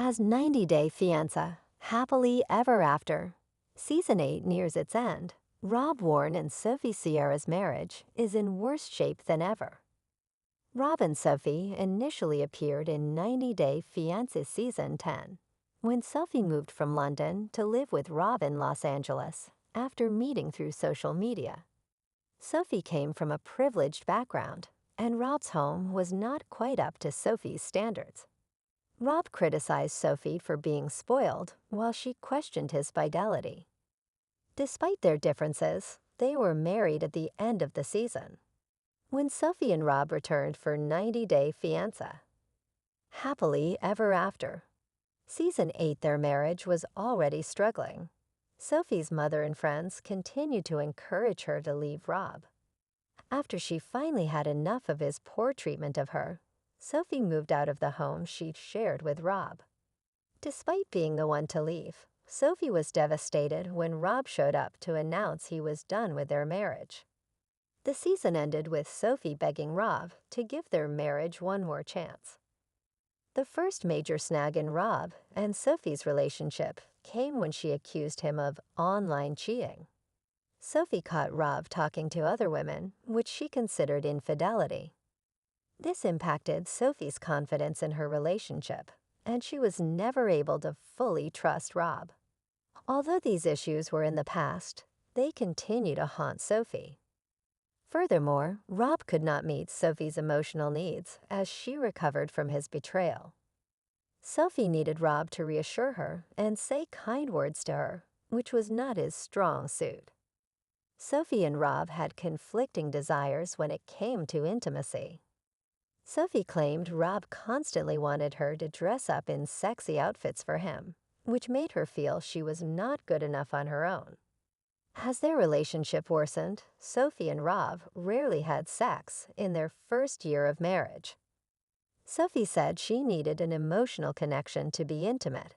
As 90-Day Fiancé, Happily Ever After, Season 8 nears its end, Rob Warne and Sophie Sierra's marriage is in worse shape than ever. Rob and Sophie initially appeared in 90-Day Fiancé Season 10, when Sophie moved from London to live with Rob in Los Angeles after meeting through social media. Sophie came from a privileged background, and Rob's home was not quite up to Sophie's standards. Rob criticized Sophie for being spoiled while she questioned his fidelity. Despite their differences, they were married at the end of the season. When Sophie and Rob returned for 90-Day Fiancé, Happily Ever After, Season 8, their marriage was already struggling. Sophie's mother and friends continued to encourage her to leave Rob. After she finally had enough of his poor treatment of her, Sophie moved out of the home she'd shared with Rob. Despite being the one to leave, Sophie was devastated when Rob showed up to announce he was done with their marriage. The season ended with Sophie begging Rob to give their marriage one more chance. The first major snag in Rob and Sophie's relationship came when she accused him of online cheating. Sophie caught Rob talking to other women, which she considered infidelity. This impacted Sophie's confidence in her relationship, and she was never able to fully trust Rob. Although these issues were in the past, they continue to haunt Sophie. Furthermore, Rob could not meet Sophie's emotional needs as she recovered from his betrayal. Sophie needed Rob to reassure her and say kind words to her, which was not his strong suit. Sophie and Rob had conflicting desires when it came to intimacy. Sophie claimed Rob constantly wanted her to dress up in sexy outfits for him, which made her feel she was not good enough on her own. As their relationship worsened, Sophie and Rob rarely had sex in their first year of marriage. Sophie said she needed an emotional connection to be intimate,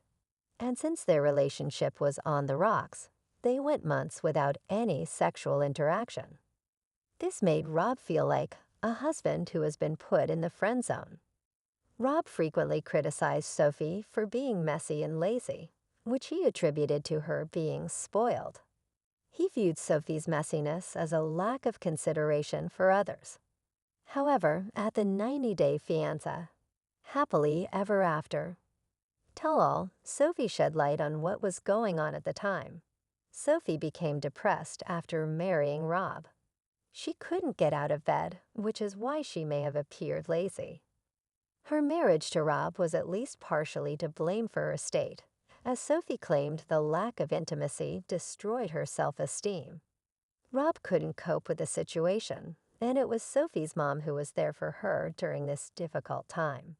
and since their relationship was on the rocks, they went months without any sexual interaction. This made Rob feel like a husband who has been put in the friend zone. Rob frequently criticized Sophie for being messy and lazy, which he attributed to her being spoiled. He viewed Sophie's messiness as a lack of consideration for others. However, at the 90-Day Fiancé, Happily Ever After, tell-all, Sophie shed light on what was going on at the time. Sophie became depressed after marrying Rob. She couldn't get out of bed, which is why she may have appeared lazy. Her marriage to Rob was at least partially to blame for her state, as Sophie claimed the lack of intimacy destroyed her self-esteem. Rob couldn't cope with the situation, and it was Sophie's mom who was there for her during this difficult time.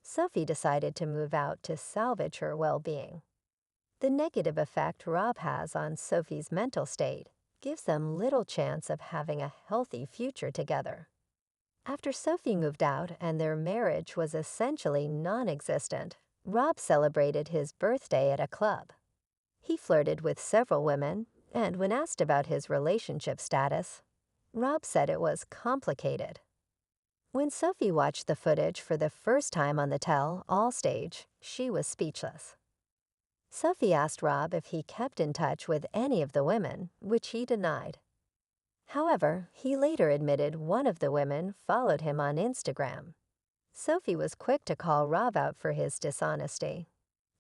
Sophie decided to move out to salvage her well-being. The negative effect Rob has on Sophie's mental state gives them little chance of having a healthy future together. After Sophie moved out and their marriage was essentially non-existent, Rob celebrated his birthday at a club. He flirted with several women, and when asked about his relationship status, Rob said it was complicated. When Sophie watched the footage for the first time on the tell-all stage, she was speechless. Sophie asked Rob if he kept in touch with any of the women, which he denied. However, he later admitted one of the women followed him on Instagram. Sophie was quick to call Rob out for his dishonesty.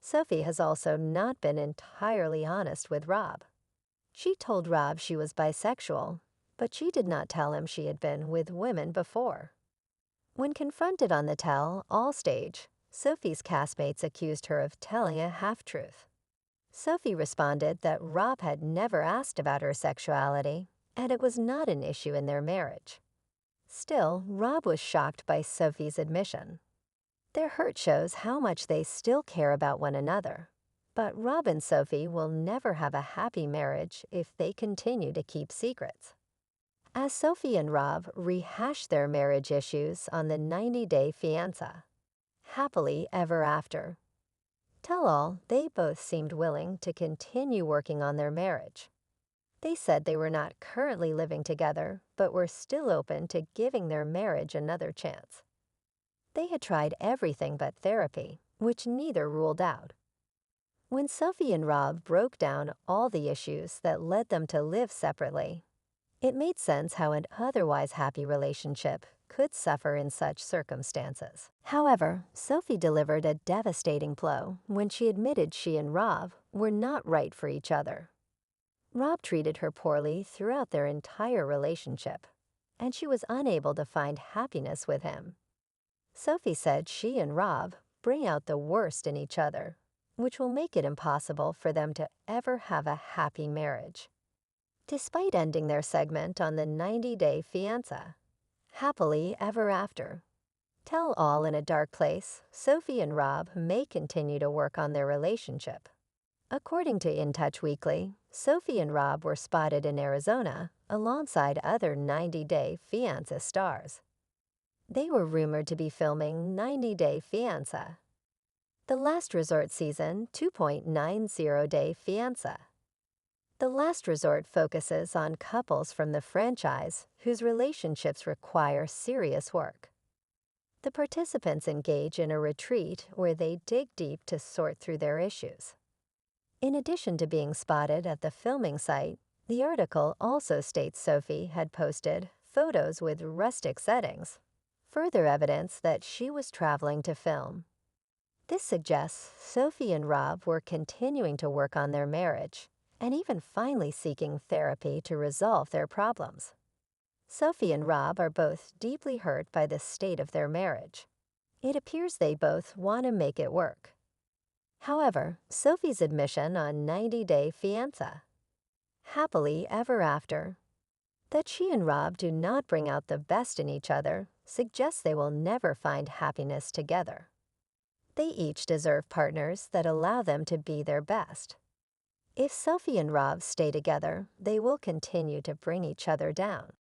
Sophie has also not been entirely honest with Rob. She told Rob she was bisexual, but she did not tell him she had been with women before. When confronted on the tell-all stage, Sophie's castmates accused her of telling a half-truth. Sophie responded that Rob had never asked about her sexuality, and it was not an issue in their marriage. Still, Rob was shocked by Sophie's admission. Their hurt shows how much they still care about one another, but Rob and Sophie will never have a happy marriage if they continue to keep secrets. As Sophie and Rob rehash their marriage issues on the 90-Day Fiancé, Happily Ever After, tell-all, they both seemed willing to continue working on their marriage. They said they were not currently living together, but were still open to giving their marriage another chance. They had tried everything but therapy, which neither ruled out. When Sophie and Rob broke down all the issues that led them to live separately, it made sense how an otherwise happy relationship could suffer in such circumstances. However, Sophie delivered a devastating blow when she admitted she and Rob were not right for each other. Rob treated her poorly throughout their entire relationship, and she was unable to find happiness with him. Sophie said she and Rob bring out the worst in each other, which will make it impossible for them to ever have a happy marriage. Despite ending their segment on the 90-day fiancé, happily ever after, tell all in a dark place, Sophie and Rob may continue to work on their relationship. According to In Touch Weekly, Sophie and Rob were spotted in Arizona alongside other 90-day fiancé stars. They were rumored to be filming 90-Day Fiancé, The Last Resort Season 2.90-Day Fiancé. The Last Resort focuses on couples from the franchise whose relationships require serious work. The participants engage in a retreat where they dig deep to sort through their issues. In addition to being spotted at the filming site, the article also states Sophie had posted photos with rustic settings, further evidence that she was traveling to film. This suggests Sophie and Rob were continuing to work on their marriage and even finally seeking therapy to resolve their problems. Sophie and Rob are both deeply hurt by the state of their marriage. It appears they both want to make it work. However, Sophie's admission on 90-Day Fiancé, Happily Ever After, that she and Rob do not bring out the best in each other suggests they will never find happiness together. They each deserve partners that allow them to be their best. If Sophie and Rob stay together, they will continue to bring each other down.